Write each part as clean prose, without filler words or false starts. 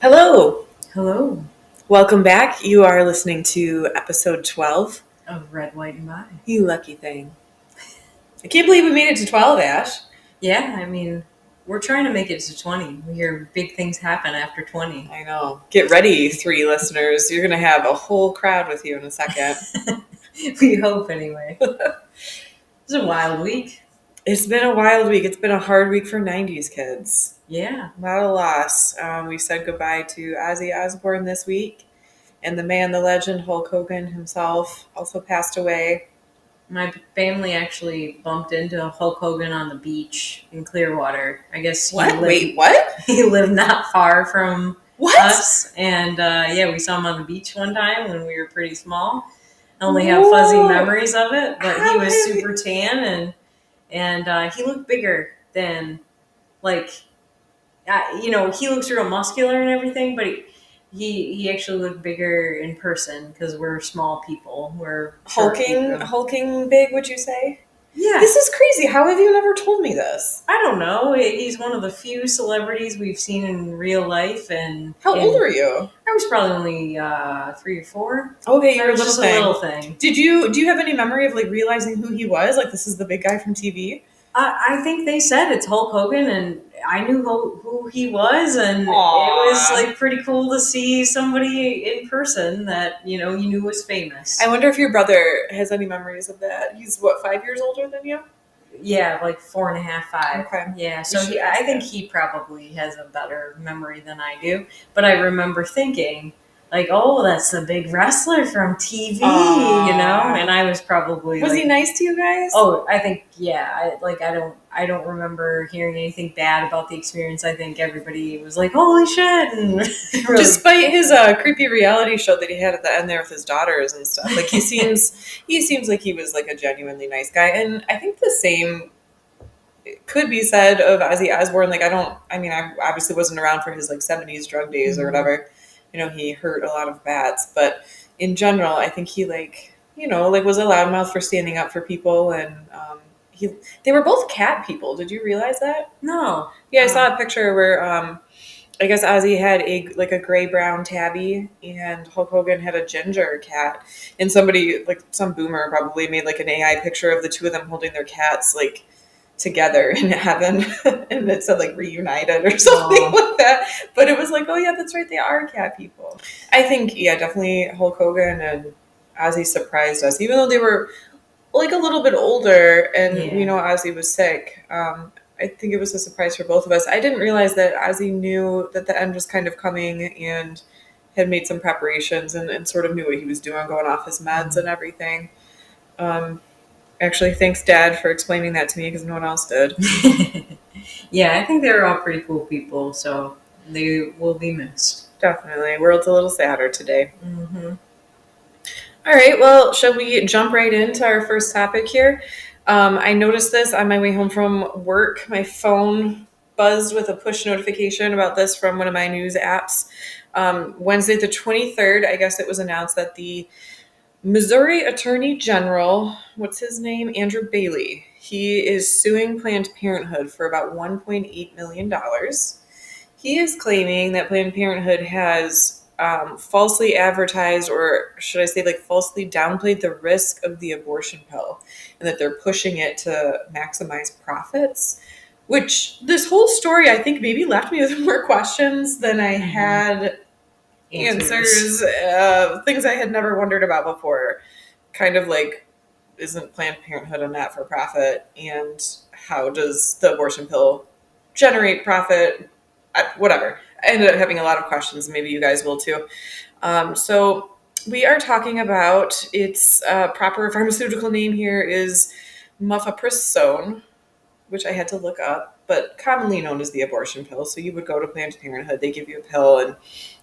Hello. Hello. Welcome back. You are listening to episode 12. Of Red, White, and Mine. You lucky thing. I can't believe we made it to 12, Ash. Yeah, I mean, we're trying to make it to 20. We hear big things happen after 20. I know. Get ready, 3 listeners. You're going to have a whole crowd with you in a second. We hope, anyway. It's a wild week. It's been a wild week. It's been a hard week for 90s kids. Yeah. A lot of loss. We said goodbye to Ozzy Osborne this week. And the man, the legend, Hulk Hogan himself also passed away. My family actually bumped into Hulk Hogan on the beach in Clearwater. I guess What? Wait, what? He lived not far from What? us. And yeah, we saw him on the beach one time when we were pretty small. I only have fuzzy memories of it, but he was super tan and he looked bigger than, like, he looks real muscular and everything, but he actually looked bigger in person because we're small people. We're Hulking big, would you say? Yeah. This is crazy. How have you never told me this? I don't know. He's one of the few celebrities we've seen in real life. And How old were you? I was probably only 3 or 4. Okay, you were just a little thing. Do you have any memory of like realizing who he was? Like, this is the big guy from TV? I think they said it's Hulk Hogan, and I knew who he was, and Aww. It was like pretty cool to see somebody in person that you knew was famous. I wonder if your brother has any memories of that. He's what, 5 years older than you? Yeah, like 4.5, 5. Okay. Yeah, so I think he probably has a better memory than I do. But I remember thinking, like, oh, that's the big wrestler from TV, and I was probably was he nice to you guys? Oh, I think I don't remember hearing anything bad about the experience. I think everybody was like, holy shit, and really, despite his creepy reality show that he had at the end there with his daughters and stuff, like he seems like he was like a genuinely nice guy. And I think the same could be said of Ozzy Osborne. Like, I obviously wasn't around for his like 70s drug days or whatever. He hurt a lot of bats, but in general, I think he was a loudmouth for standing up for people, and they were both cat people. Did you realize that? No. Yeah, I saw a picture where I guess Ozzy had a gray-brown tabby, and Hulk Hogan had a ginger cat, and somebody, like some boomer, probably made like an AI picture of the two of them holding their cats like together in heaven, and it said like reunited or something like that. But it was like, oh yeah, that's right, they are cat people. I think, yeah, definitely Hulk Hogan and Ozzy surprised us, even though they were like a little bit older, and Ozzy was sick. I think it was a surprise for both of us. I didn't realize that Ozzy knew that the end was kind of coming and had made some preparations and sort of knew what he was doing, going off his meds and everything. Actually, thanks, Dad, for explaining that to me because no one else did. Yeah, I think they were all pretty cool people, so they will be missed. Definitely. World's a little sadder today. Mm-hmm. All right, well, shall we jump right into our first topic here? I noticed this on my way home from work. My phone buzzed with a push notification about this from one of my news apps. Wednesday the 23rd, I guess it was announced that the Missouri Attorney General, what's his name? Andrew Bailey. He is suing Planned Parenthood for about $1.8 million. He is claiming that Planned Parenthood has falsely advertised, or should I say like falsely downplayed the risk of the abortion pill, and that they're pushing it to maximize profits. Which this whole story, I think, maybe left me with more questions than I had answers, things I had never wondered about before. Kind of like, isn't Planned Parenthood a not-for-profit, and how does the abortion pill generate profit? Whatever. I ended up having a lot of questions. Maybe you guys will too. So we are talking about its proper pharmaceutical name here is mifepristone, which I had to look up, but commonly known as the abortion pill. So you would go to Planned Parenthood, they give you a pill, and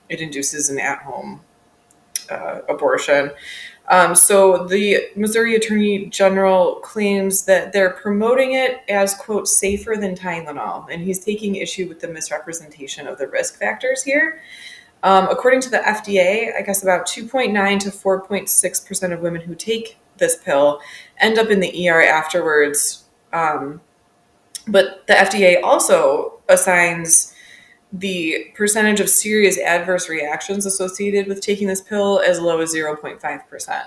it induces an at-home abortion. So the Missouri Attorney General claims that they're promoting it as, quote, safer than Tylenol, and he's taking issue with the misrepresentation of the risk factors here. According to the FDA, I guess about 2.9 to 4.6% of women who take this pill end up in the ER afterwards. But the FDA also assigns the percentage of serious adverse reactions associated with taking this pill as low as 0.5%.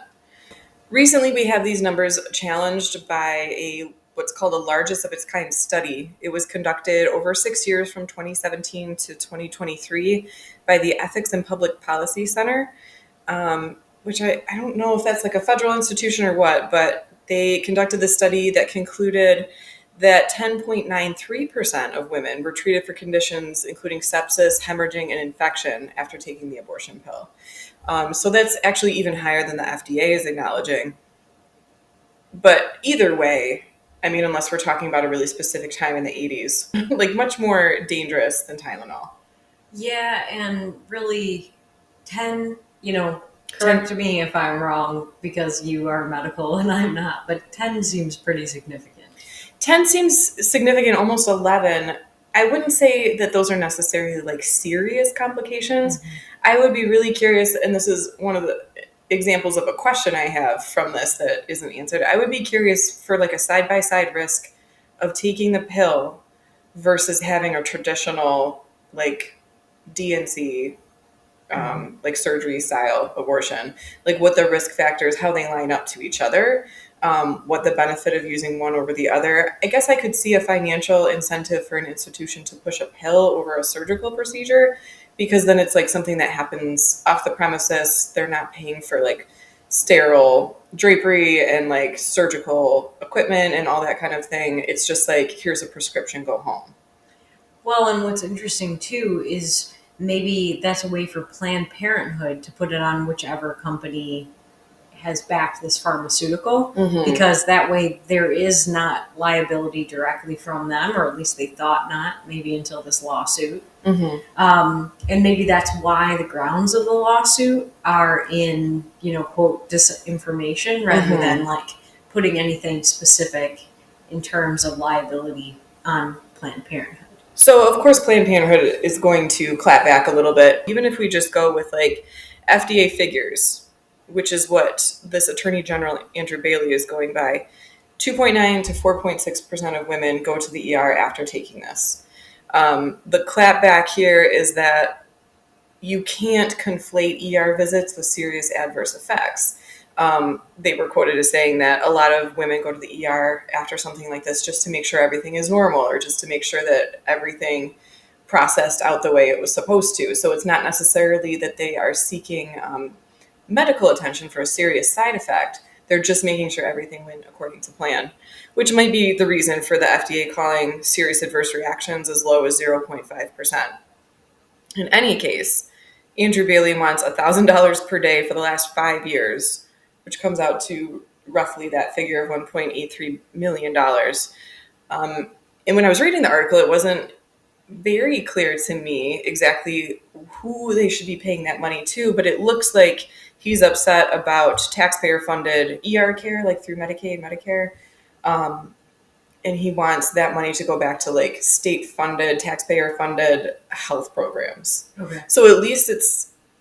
Recently, we have these numbers challenged by a what's called a largest of its kind study. It was conducted over 6 years from 2017 to 2023 by the Ethics and Public Policy Center, which I don't know if that's like a federal institution or what, but they conducted this study that concluded that 10.93% of women were treated for conditions including sepsis, hemorrhaging, and infection after taking the abortion pill. So that's actually even higher than the FDA is acknowledging. But either way, I mean, unless we're talking about a really specific time in the 80s, like much more dangerous than Tylenol. Yeah, and really, 10, correct 10, me if I'm wrong because you are medical and I'm not, but 10 seems pretty significant. 10 seems significant, almost 11. I wouldn't say that those are necessarily like serious complications. Mm-hmm. I would be really curious, and this is one of the examples of a question I have from this that isn't answered. I would be curious for like a side by side risk of taking the pill versus having a traditional like DNC, Mm-hmm. like surgery style abortion, like what the risk factors, how they line up to each other, what the benefit of using one over the other. I guess I could see a financial incentive for an institution to push a pill over a surgical procedure because then it's like something that happens off the premises. They're not paying for like sterile drapery and like surgical equipment and all that kind of thing. It's just like, here's a prescription, go home. Well, and what's interesting too is maybe that's a way for Planned Parenthood to put it on whichever company has backed this pharmaceutical, Mm-hmm. because that way there is not liability directly from them, or at least they thought not, maybe until this lawsuit. Mm-hmm. And maybe that's why the grounds of the lawsuit are in, quote, disinformation rather Mm-hmm. than like putting anything specific in terms of liability on Planned Parenthood. So, of course, Planned Parenthood is going to clap back a little bit, even if we just go with like FDA figures, which is what this Attorney General Andrew Bailey is going by. 2.9 to 4.6% of women go to the ER after taking this. The clapback here is that you can't conflate ER visits with serious adverse effects. They were quoted as saying that a lot of women go to the ER after something like this just to make sure everything is normal or just to make sure that everything processed out the way it was supposed to. So it's not necessarily that they are seeking medical attention for a serious side effect. They're just making sure everything went according to plan, which might be the reason for the FDA calling serious adverse reactions as low as 0.5%. In any case, Andrew Bailey wants $1,000 per day for the last 5 years, which comes out to roughly that figure of $1.83 million. And when I was reading the article, it wasn't very clear to me exactly who they should be paying that money to, but it looks like he's upset about taxpayer funded ER care, like through Medicaid, Medicare. Um, and he wants that money to go back to like state funded, taxpayer funded health programs. Okay. So at least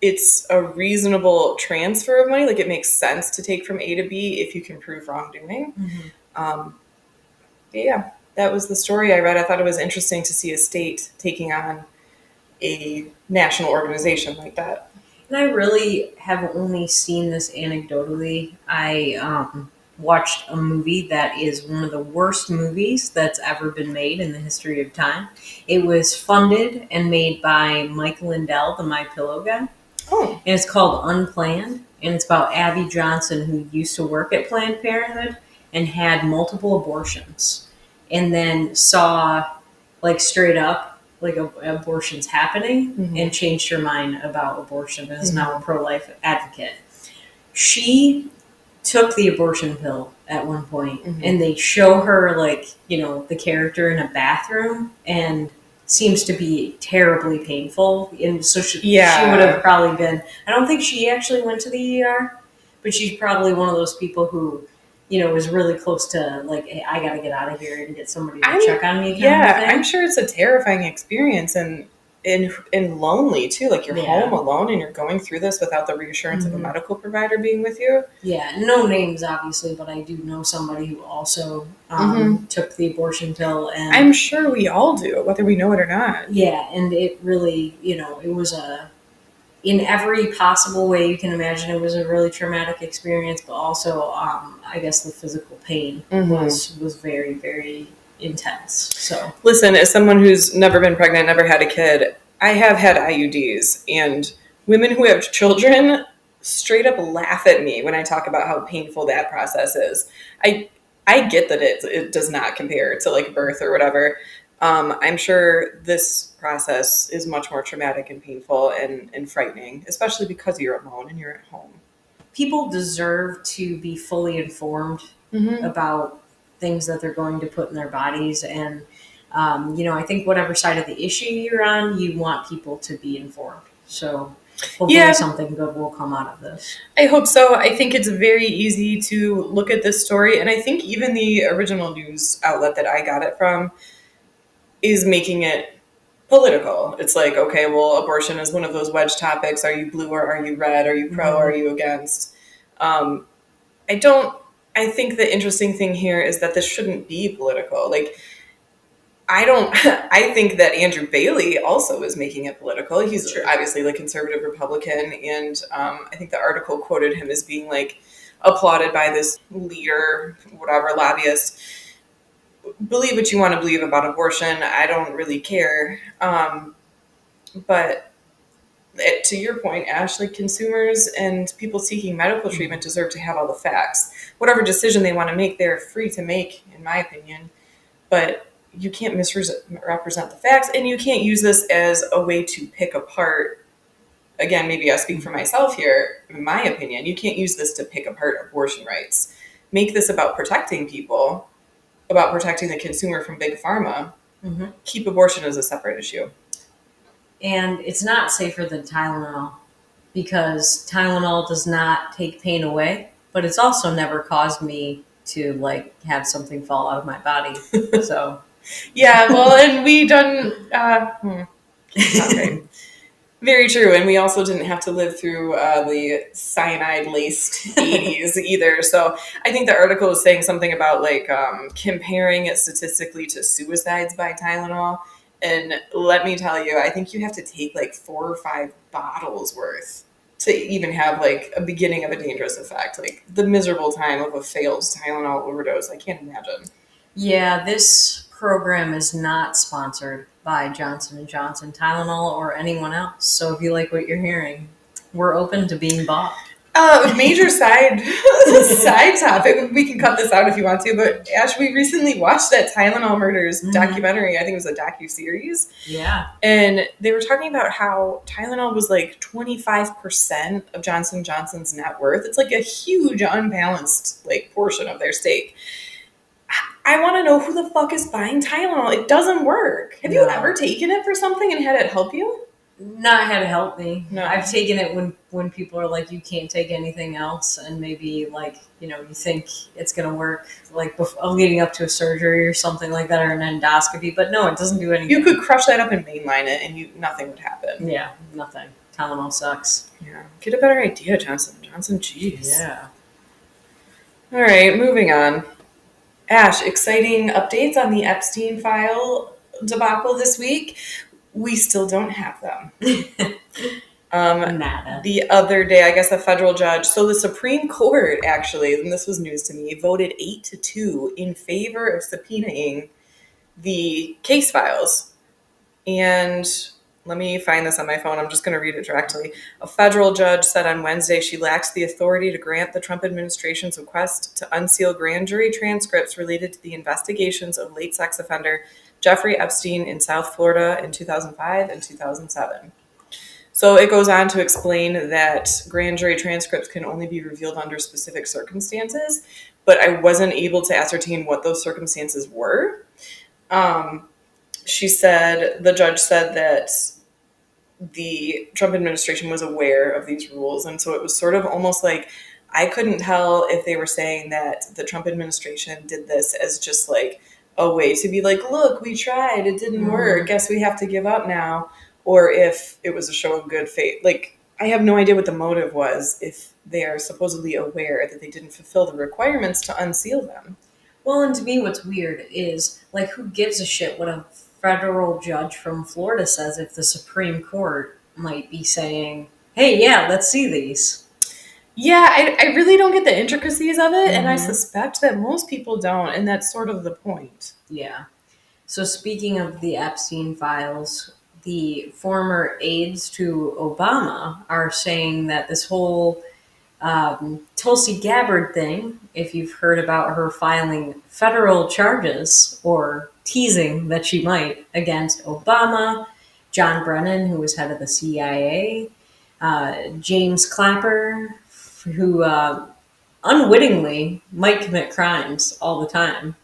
it's a reasonable transfer of money. Like it makes sense to take from A to B if you can prove wrongdoing. Mm-hmm. Um, yeah, that was the story I read. I thought it was interesting to see a state taking on a national organization like that. And I really have only seen this anecdotally. I watched a movie that is one of the worst movies that's ever been made in the history of time. It was funded and made by Mike Lindell, the My Pillow guy, and Oh, it's called Unplanned. And it's about Abby Johnson, who used to work at Planned Parenthood and had multiple abortions, and then saw, like, straight up, like abortions happening, mm-hmm. and changed her mind about abortion and is Mm-hmm. now a pro-life advocate. She took the abortion pill at one point, Mm-hmm. and they show her, like, the character in a bathroom, and seems to be terribly painful. And so she would have probably been, I don't think she actually went to the ER, but she's probably one of those people who, was really close to, like, hey, I gotta get out of here and get somebody to check on me. I'm sure it's a terrifying experience, and and lonely too. Like you're Yeah. home alone and you're going through this without the reassurance of a Mhm. medical provider being with you. Yeah, no names obviously, but I do know somebody who also Mhm. took the abortion pill, and I'm sure we all do, whether we know it or not. yeah, and it really, it was in every possible way you can imagine. It was a really traumatic experience, but also, I guess the physical pain was very, very intense. So Listen, as someone who's never been pregnant, never had a kid, I have had IUDs, and women who have children straight up laugh at me when I talk about how painful that process is. I I get that it does not compare to like birth or whatever. I'm sure this process is much more traumatic and painful and frightening, especially because you're alone and you're at home. people deserve to be fully informed Mm-hmm. about things that they're going to put in their bodies. And, I think whatever side of the issue you're on, you want people to be informed. So hopefully Yeah, something good will come out of this. I hope so. I think it's very easy to look at this story, and I think even the original news outlet that I got it from is making it political. It's like, okay, well, abortion is one of those wedge topics. Are you blue or are you red? Are you pro or are Mm-hmm. you against? Um, I don't. I think the interesting thing here is that this shouldn't be political. Like, I don't. I think that Andrew Bailey also is making it political. He's Sure. obviously like conservative Republican, and I think the article quoted him as being like applauded by this leader, whatever lobbyist. Believe what you want to believe about abortion. I don't really care. But to your point, Ashley, consumers and people seeking medical treatment deserve to have all the facts. Whatever decision they want to make, they're free to make, in my opinion. But you can't misrepresent the facts, and you can't use this as a way to pick apart. Again, maybe I speak for myself here. In my opinion, you can't use this to pick apart abortion rights. Make this about protecting people, about protecting the consumer from big pharma. Mm-hmm. Keep abortion as a separate issue. And it's not safer than Tylenol because Tylenol does not take pain away, but it's also never caused me to like have something fall out of my body. So Yeah, well, and we done. Okay. Very true, and we also didn't have to live through the cyanide-laced 80s either. So I think the article was saying something about like comparing it statistically to suicides by Tylenol. And let me tell you, I think you have to take like 4 or 5 bottles worth to even have like a beginning of a dangerous effect. Like the miserable time of a failed Tylenol overdose, I can't imagine. yeah, this program is not sponsored by Johnson and Johnson, Tylenol, or anyone else. So if you like what you're hearing, we're open to being bought. Major side topic. We can cut this out if you want to, but Ash, we recently watched that Tylenol murders documentary. I think it was a docu-series. Yeah. And they were talking about how Tylenol was like 25% of Johnson & Johnson's net worth. It's like a huge unbalanced like portion of their stake. I want to know who the fuck is buying Tylenol. It doesn't work. Have you No. ever taken it for something and had it help you? Not had to help me. No. I've taken it when people are like, you can't take anything else, and maybe like you think it's gonna work, like leading up to a surgery or something like that, or an endoscopy. But no, it doesn't do anything. You could crush that up and mainline it, and nothing would happen. Yeah, nothing. Tylenol sucks. Yeah, get a better idea, Johnson & Johnson. Jeez. Yeah. All right, moving on. Ash, exciting updates on the Epstein file debacle this week. We still don't have them. Nada. The other day, I guess a federal judge, so the Supreme Court actually, and this was news to me, voted 8-2 in favor of subpoenaing the case files. And let me find this on my phone. I'm just going to read it directly. A federal judge said on Wednesday she lacks the authority to grant the Trump administration's request to unseal grand jury transcripts related to the investigations of late sex offender Jeffrey Epstein in South Florida in 2005 and 2007. So it goes on to explain that grand jury transcripts can only be revealed under specific circumstances, but I wasn't able to ascertain what those circumstances were. The judge said that the Trump administration was aware of these rules. And so it was sort of almost like I couldn't tell if they were saying that the Trump administration did this as just like a way to be like, look, we tried, it didn't work, guess we have to give up now. or if it was a show of good faith. Like, I have no idea what the motive was if they are supposedly aware that they didn't fulfill the requirements to unseal them. Well, and to me, what's weird is, like, who gives a shit what a federal judge from Florida says if the Supreme Court might be saying, hey, yeah, let's see these? Yeah, I really don't get the intricacies of it, and I Mhm. suspect that most people don't, and that's sort of the point. Yeah. So, speaking of the Epstein files, the former aides to Obama are saying that this whole Tulsi Gabbard thing, if you've heard about her filing federal charges or teasing that she might against Obama, John Brennan, who was head of the CIA, James Clapper, who unwittingly might commit crimes all the time.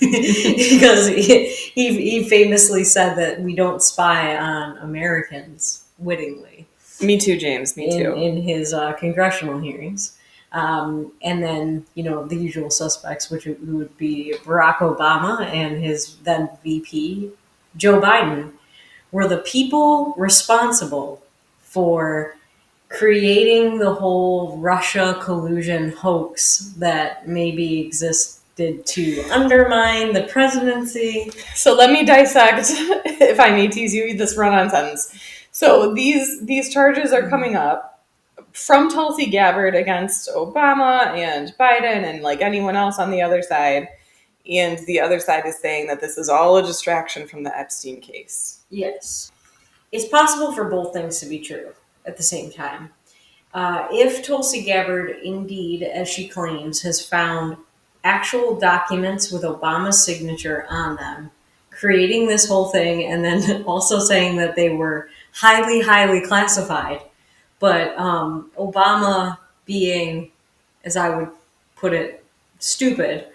Because he famously said that we don't spy on Americans wittingly. Me too, James. Me too. In his congressional hearings. And then, the usual suspects, which would be Barack Obama and his then VP, Joe Biden, were the people responsible for creating the whole Russia collusion hoax that maybe existed to undermine the presidency. So let me dissect, if I may tease you, this run-on sentence. So these charges are coming up from Tulsi Gabbard against Obama and Biden and like anyone else on the other side. And the other side is saying that this is all a distraction from the Epstein case. Yes. It's possible for both things to be true at the same time. If Tulsi Gabbard indeed, as she claims, has found actual documents with Obama's signature on them, creating this whole thing, and then also saying that they were highly, highly classified, but Obama being, as I would put it, stupid,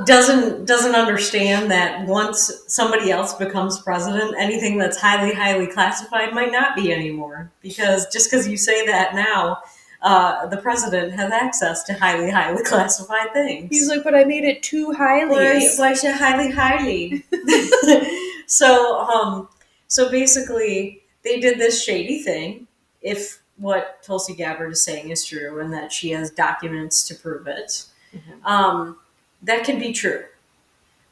doesn't understand that once somebody else becomes president, anything that's highly, highly classified might not be anymore. Because just because you say that now, the president has access to highly, highly classified things. He's like, but I made it too highly. Why is it highly, highly? So basically, they did this shady thing. If what Tulsi Gabbard is saying is true, and that she has documents to prove it. That could be true.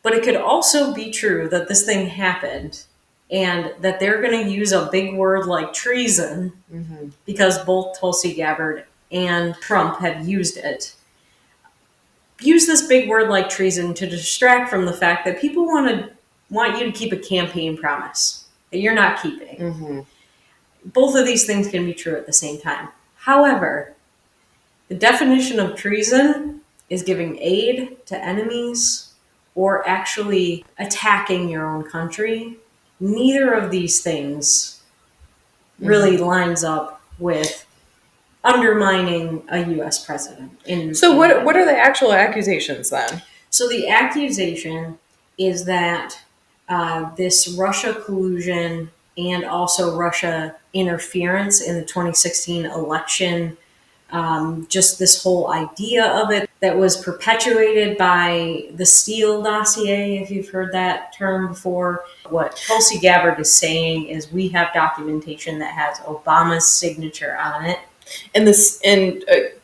But it could also be true that this thing happened and that they're going to use a big word like treason because both Tulsi Gabbard and Trump have used it. Use this big word like treason to distract from the fact that people want you to keep a campaign promise that you're not keeping. Both of these things can be true at the same time. However, the definition of treason is giving aid to enemies or actually attacking your own country. Neither of these things really lines up with undermining a U.S. president. So what are the actual accusations then? So the accusation is that this Russia collusion and also Russia interference in the 2016 election, just this whole idea of it that was perpetuated by the Steele dossier, if you've heard that term before. What Tulsi Gabbard is saying is we have documentation that has Obama's signature on it. And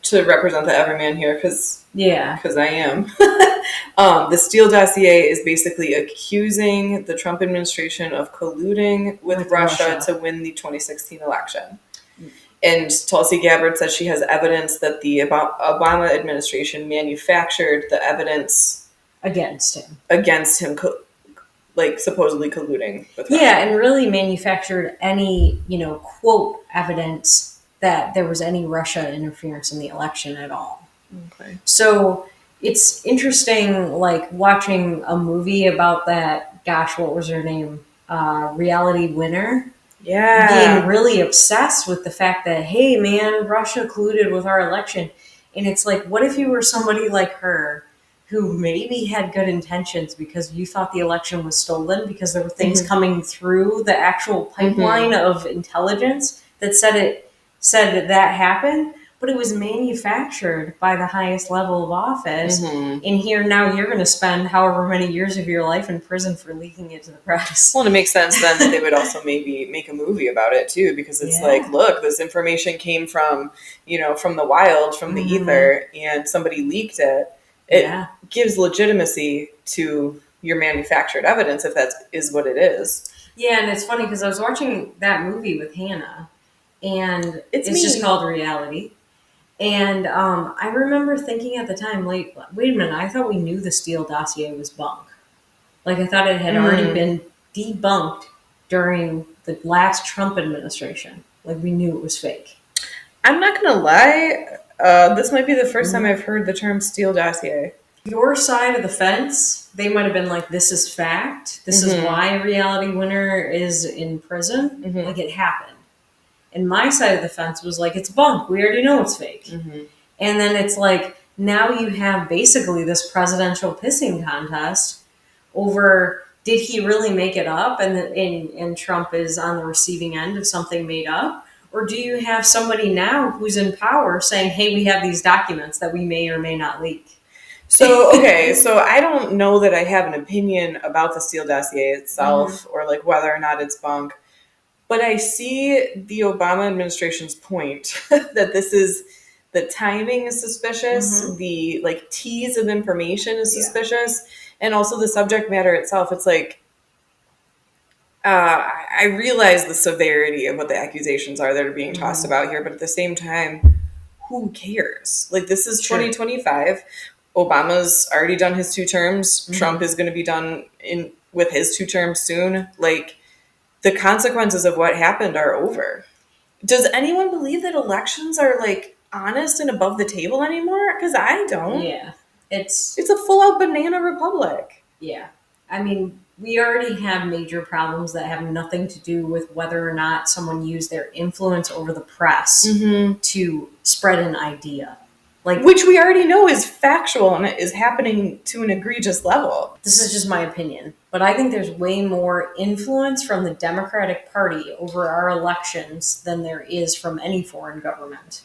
to represent the everyman here, because I am. The Steele dossier is basically accusing the Trump administration of colluding with Russia to win the 2016 election. And Tulsi Gabbard says she has evidence that the Obama administration manufactured the evidence against him, like supposedly colluding with Russia. Yeah, and really manufactured any, quote, evidence that there was any Russia interference in the election at all. Okay. So it's interesting, like watching a movie about that. Gosh, what was her name? Reality Winner. Yeah. Being really obsessed with the fact that, hey, man, Russia colluded with our election. And it's like, what if you were somebody like her who maybe had good intentions because you thought the election was stolen because there were things coming through the actual pipeline of intelligence that said that happened? but it was manufactured by the highest level of office. Mhm. And here now you're going to spend however many years of your life in prison for leaking it to the press. Well, and it makes sense then that they would also maybe make a movie about it too, because it's Yeah. like, look, this information came from, from the wild, from the ether, and somebody leaked it. It gives legitimacy to your manufactured evidence if that is what it is. Yeah, and it's funny because I was watching that movie with Hannah, and it's just called Reality. And I remember thinking at the time, like, wait a minute, I thought we knew the Steele dossier was bunk. Like, I thought it had already been debunked during the last Trump administration. Like, we knew it was fake. I'm not going to lie. This might be the first time I've heard the term Steele dossier. Your side of the fence, they might have been like, this is fact. This is why Reality Winner is in prison. Like, it happened. And my side of the fence was like, it's bunk. We already know it's fake. And then it's like, now you have basically this presidential pissing contest over, did he really make it up and Trump is on the receiving end of something made up? Or do you have somebody now who's in power saying, hey, we have these documents that we may or may not leak? So, okay, so I don't know that I have an opinion about the Steele dossier itself or like whether or not it's bunk. But I see the Obama administration's point that this is, the timing is suspicious, the like tease of information is suspicious, and also the subject matter itself. It's like, I realize the severity of what the accusations are that are being tossed about here, but at the same time, who cares? Like, this is 2025. Obama's already done his 2 terms. Trump is going to be done with his 2 terms soon. Like, the consequences of what happened are over. Does anyone believe that elections are like honest and above the table anymore? Because I don't. Yeah. It's a full out banana republic. Yeah. I mean, we already have major problems that have nothing to do with whether or not someone used their influence over the press to spread an idea. Like, which we already know is factual and it is happening to an egregious level. This is just my opinion, but I think there's way more influence from the Democratic Party over our elections than there is from any foreign government.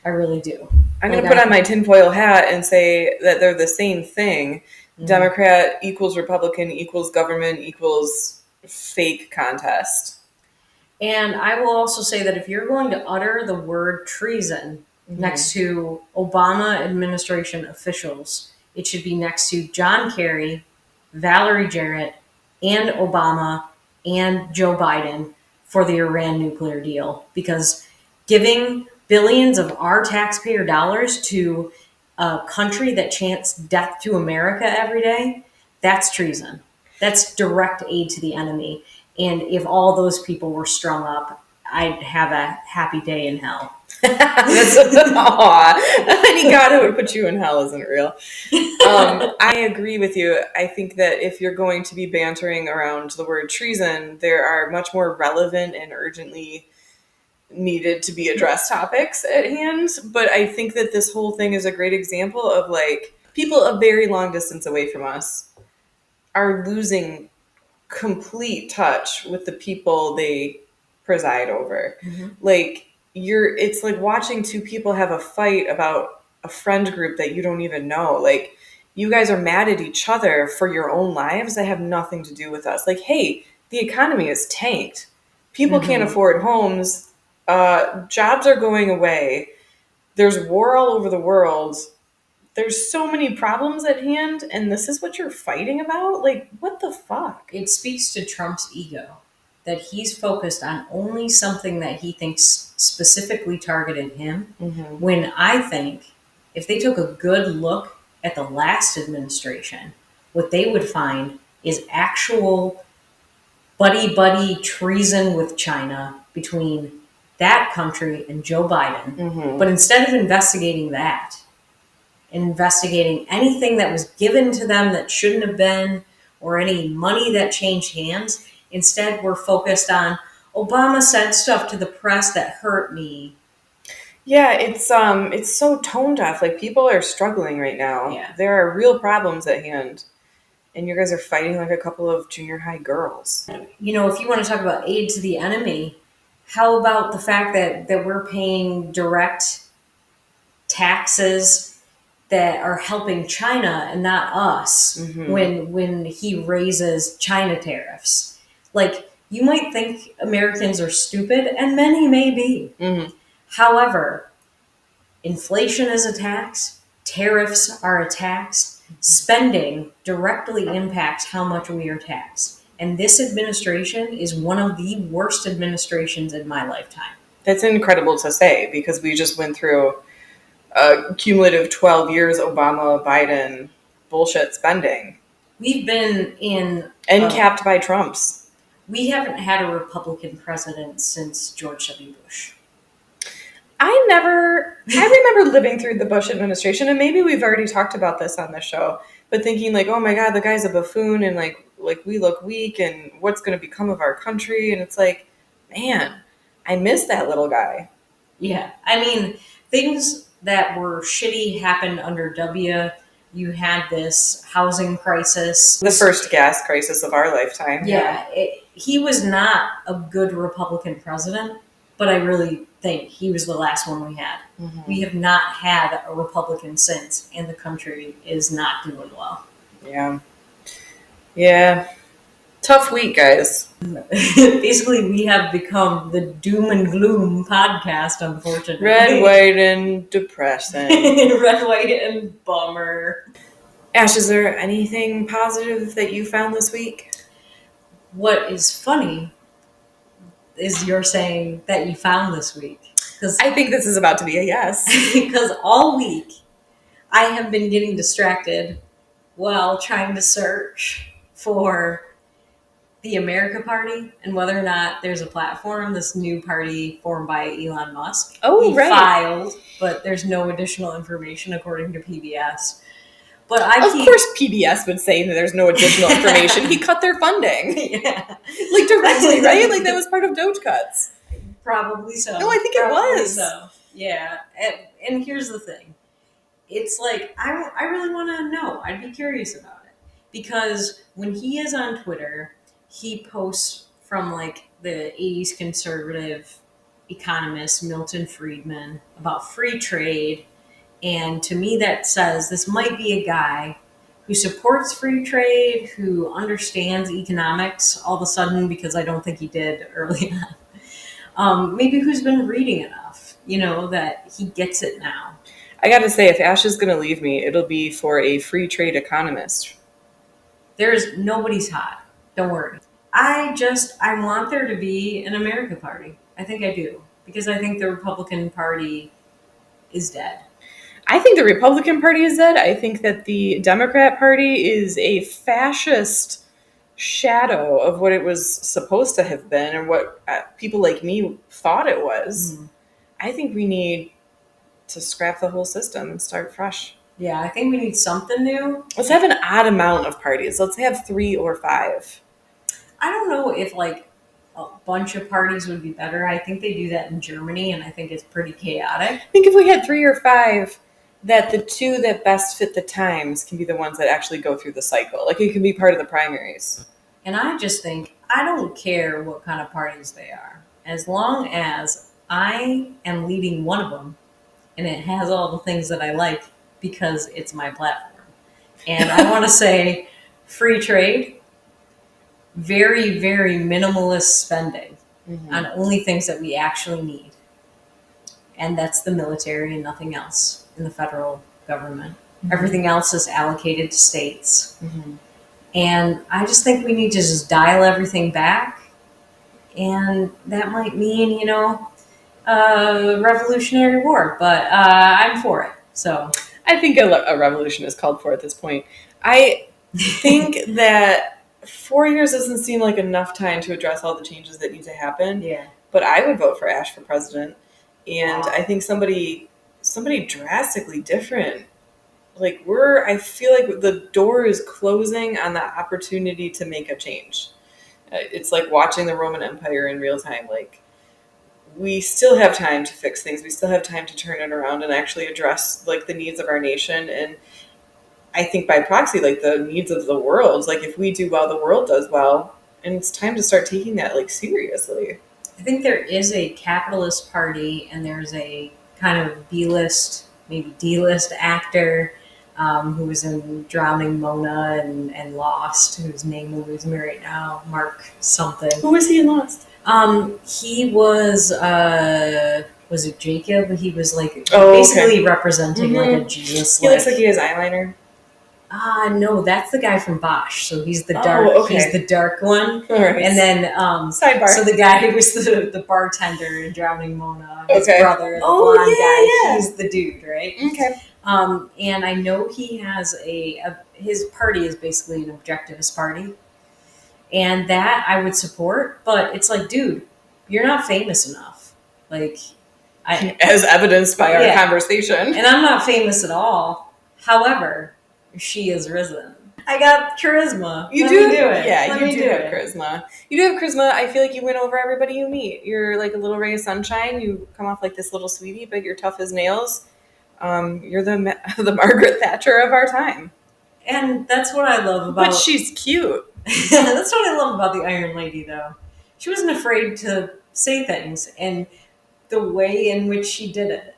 I really do. I'm going to put on my tinfoil hat and say that they're the same thing. Democrat equals Republican equals government equals fake contest. And I will also say that if you're going to utter the word treason next to Obama administration officials, it should be next to John Kerry, Valerie Jarrett, and Obama and Joe Biden for the Iran nuclear deal. Because giving billions of our taxpayer dollars to a country that chants death to America every day, that's treason. That's direct aid to the enemy. And if all those people were strung up, I'd have a happy day in hell. Any God who would put you in hell isn't real. I agree with you. I think that if you're going to be bantering around the word treason, there are much more relevant and urgently needed to be addressed topics at hand. But I think that this whole thing is a great example of like people a very long distance away from us are losing complete touch with the people they preside over. Like it's like watching 2 people have a fight about a friend group that you don't even know. Like, you guys are mad at each other for your own lives that have nothing to do with us. Like, hey, the economy is tanked. People can't afford homes. Jobs are going away. There's war all over the world. There's so many problems at hand, and this is what you're fighting about? Like, what the fuck? It speaks to Trump's ego that he's focused on only something that he thinks specifically targeted him. When I think if they took a good look at the last administration, what they would find is actual buddy-buddy treason with China between that country and Joe Biden. But instead of investigating that, investigating anything that was given to them that shouldn't have been, or any money that changed hands, instead we're focused on Obama said stuff to the press that hurt me. Yeah, it's so tone deaf. Like, people are struggling right now. Yeah. There are real problems at hand. And you guys are fighting like a couple of junior high girls. You know, if you want to talk about aid to the enemy, how about the fact that we're paying direct taxes that are helping China and not us when he raises China tariffs. Like, you might think Americans are stupid, and many may be. However, inflation is a tax, tariffs are a tax, spending directly impacts how much we are taxed. And this administration is one of the worst administrations in my lifetime. That's incredible to say, because we just went through a cumulative 12 years Obama Biden bullshit spending. We've been in and capped by Trump's. We haven't had a Republican president since George W. Bush. I remember living through the Bush administration, and maybe we've already talked about this on the show, but thinking like, oh my God, the guy's a buffoon, and like we look weak, and what's going to become of our country? And it's like, man, I miss that little guy. Yeah. I mean, things that were shitty happened under W. You had this housing crisis. The first gas crisis of our lifetime. Yeah. He was not a good Republican president, but I really think he was the last one we had. We have not had a Republican since, and the country is not doing well. Yeah. Yeah. Tough week, guys. Basically, we have become the doom and gloom podcast, unfortunately. Red, white, and depressing. Red, white, and bummer. Ash, is there anything positive that you found this week? What is funny is you're saying that you found this week. I think this is about to be a yes. Because all week, I have been getting distracted while trying to search for the America Party and whether or not there's a platform, this new party formed by Elon Musk. Oh, he right. filed, but there's no additional information according to PBS. But of course PBS would say that there's no additional information. He cut their funding. Yeah. Like directly, right? Like that was part of Doge cuts. Probably so. No, I think it was. So. Yeah. And here's the thing. It's like, I really want to know. I'd be curious about it. Because when he is on Twitter, he posts from like the 80s conservative economist Milton Friedman about free trade. And to me, that says this might be a guy who supports free trade, who understands economics all of a sudden, because I don't think he did early on. Maybe who's been reading enough, that he gets it now. I got to say, if Ash is going to leave me, it'll be for a free trade economist. Nobody's hot. Don't worry. I want there to be an America Party. I think I do. Because I think the Republican Party is dead. I think the Republican Party is dead. I think that the Democrat Party is a fascist shadow of what it was supposed to have been and what people like me thought it was. I think we need to scrap the whole system and start fresh. Yeah, I think we need something new. Let's have an odd amount of parties. Let's have 3 or 5. I don't know if like a bunch of parties would be better. I think they do that in Germany, and I think it's pretty chaotic. I think if we had 3 or 5, that the 2 that best fit the times can be the ones that actually go through the cycle. Like it can be part of the primaries. And I just think, I don't care what kind of parties they are. As long as I am leading one of them, and it has all the things that I like because it's my platform. And I want to say free trade, very, very minimalist spending on only things that we actually need. And that's the military and nothing else in the federal government. Everything else is allocated to states. And I just think we need to just dial everything back. And that might mean, Revolutionary War, but I'm for it. So I think a revolution is called for at this point. I think that 4 years doesn't seem like enough time to address all the changes that need to happen. Yeah. But I would vote for Ash for president. And I think somebody drastically different. Like I feel like the door is closing on the opportunity to make a change. It's like watching the Roman Empire in real time. Like we still have time to fix things. We still have time to turn it around and actually address like the needs of our nation. And I think by proxy, like the needs of the world, like if we do well, the world does well. And it's time to start taking that like seriously. I think there is a capitalist party and there's a kind of B-list maybe D-list actor who was in Drowning Mona and Lost, whose name eludes me right now, Mark something. Who was he in Lost? He was it Jacob? He was like basically representing like a Jesus. He looks like he has eyeliner. No, that's the guy from Bosch. So he's the dark. He's the dark one. Right. And then sidebar. So the guy who was the bartender in Drowning Mona, his brother, the blonde guy. He's the dude, right? Okay. And I know he has his party is basically an objectivist party, and that I would support. But it's like, dude, you're not famous enough. Like, as evidenced by our conversation, and I'm not famous at all. However, she is risen. I got charisma. You do it. Yeah, you do have charisma. You do have charisma. I feel like you win over everybody you meet. You're like a little ray of sunshine. You come off like this little sweetie, but you're tough as nails. You're the Margaret Thatcher of our time. And that's what I love about... But she's cute. That's what I love about the Iron Lady, though. She wasn't afraid to say things, and the way in which she did it,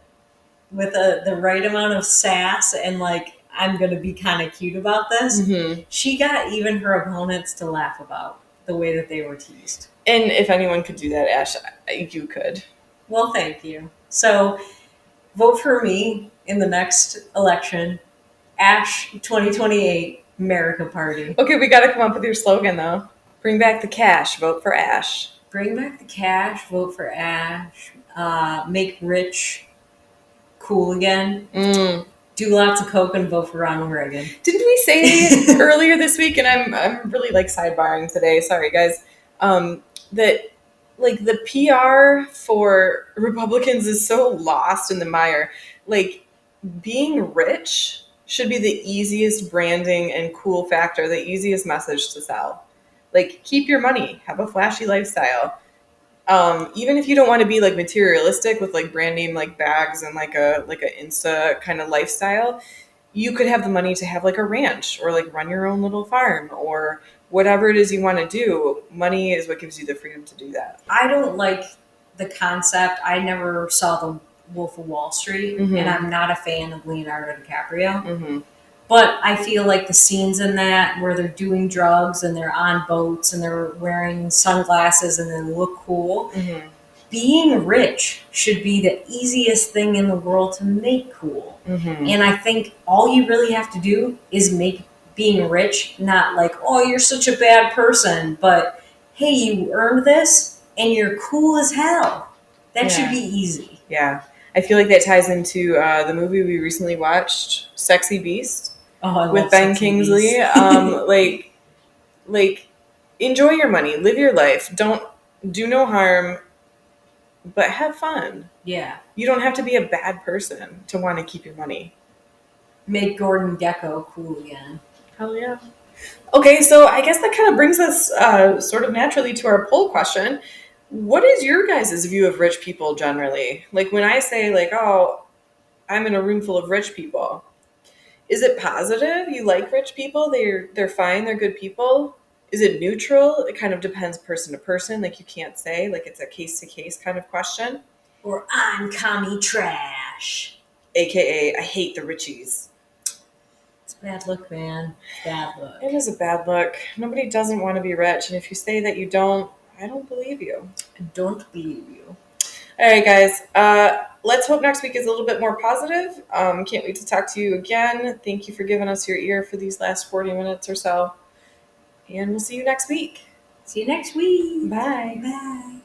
with the right amount of sass and like, I'm going to be kind of cute about this. Mm-hmm. She got even her opponents to laugh about the way that they were teased. And if anyone could do that, Ash, you could. Well, thank you. So vote for me in the next election. Ash 2028 America Party. Okay, we got to come up with your slogan, though. Bring back the cash. Vote for Ash. Bring back the cash. Vote for Ash. Make rich cool again. Do lots of coke and vote for Ronald Reagan. Didn't we say earlier this week, and I'm really like sidebarring today, sorry guys, that like the PR for Republicans is so lost in the mire. Like being rich should be the easiest branding and cool factor, the easiest message to sell. Like keep your money, have a flashy lifestyle. Even if you don't want to be like materialistic with like brand name like bags and like a Insta kind of lifestyle, you could have the money to have like a ranch or like run your own little farm or whatever it is you want to do. Money is what gives you the freedom to do that. I don't like the concept. I never saw the Wolf of Wall Street, and I'm not a fan of Leonardo DiCaprio. But I feel like the scenes in that where they're doing drugs and they're on boats and they're wearing sunglasses and they look cool. Being rich should be the easiest thing in the world to make cool. And I think all you really have to do is make being rich not like, oh, you're such a bad person, but hey, you earned this and you're cool as hell. That should be easy. Yeah. I feel like that ties into the movie we recently watched, Sexy Beast. With Ben Kingsley. like enjoy your money, live your life, don't do no harm, but have fun. Yeah. You don't have to be a bad person to want to keep your money. Make Gordon Gekko cool again. Hell yeah. Okay, so I guess that kind of brings us sort of naturally to our poll question. What is your guys' view of rich people generally? Like when I say like, oh, I'm in a room full of rich people, is it positive? You like rich people? They're fine. They're good people. Is it neutral? It kind of depends person to person. Like you can't say, like it's a case to case kind of question. Or I'm commie trash. AKA I hate the richies. It's a bad look, man. Bad look. It is a bad look. Nobody doesn't want to be rich. And if you say that you don't, I don't believe you. I don't believe you. All right, guys. Let's hope next week is a little bit more positive. Can't wait to talk to you again. Thank you for giving us your ear for these last 40 minutes or so. And we'll see you next week. See you next week. Bye. Bye.